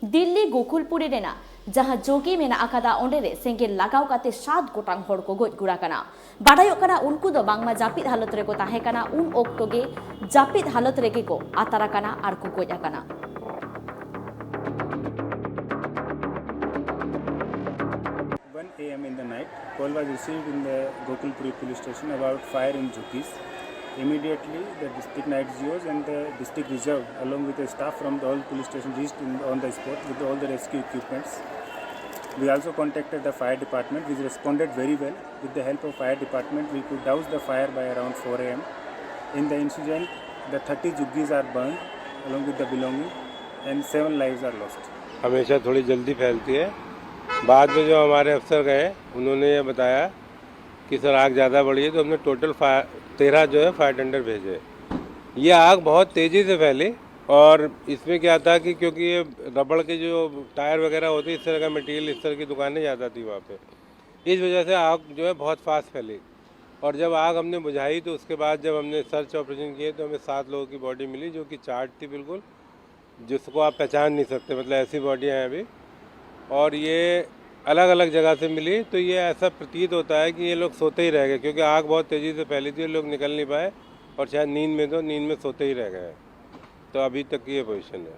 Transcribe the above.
दिल्ली गोकुलपुरी रेना जहां जोगी मेना आकादा ओंडेरे सेंगेल लगाव काते 7 गोटांग हड़ को गज गुड़ा कना बाडायोग कना उनको दो बांगमा जापिद हालत रेको ताहे कना उन ओक्तो गे जापिद हालत रेगे को आतारा कना आर को गज आकना 1 a.m. in the night, call was received in the Gokulpuri police station about fire in Jhukis. Immediately, the district night GOs and the district reserve, along with the staff from the all police station, reached on the spot with all the rescue equipments. We also contacted the fire department, which responded very well. With the help of fire department, we could douse the fire by around 4 a.m. In the incident, the 30 Jhuggis are burned, along with the belongings, and 7 lives are lost. हमेशा थोड़ी जल्दी फैलती है। बाद में जो हमारे अफसर गए उन्होंने ये बताया कि सर आग ज़्यादा बढ़ी है, तो हमने टोटल 13 जो है फायर टेंडर भेजे। ये आग बहुत तेज़ी से फैली और इसमें क्या था कि क्योंकि ये रबड़ के जो टायर वगैरह होते हैं, इस तरह का मटेरियल इस तरह की दुकानें ज़्यादा थी वहाँ पे, इस वजह से आग जो है बहुत फास्ट फैली। और जब आग हमने बुझाई तो उसके बाद जब हमने सर्च ऑपरेशन किए तो हमें 7 लोगों की बॉडी मिली, जो कि चार्ट थी बिल्कुल, जिसको आप पहचान नहीं सकते, मतलब ऐसी बॉडियाँ हैं अभी। और ये अलग अलग जगह से मिली, तो ये ऐसा प्रतीत होता है कि ये लोग सोते ही रह गए, क्योंकि आग बहुत तेज़ी से फैली थी, लोग निकल नहीं पाए और शायद नींद में सोते ही रह गए। तो अभी तक की ये पोजीशन है।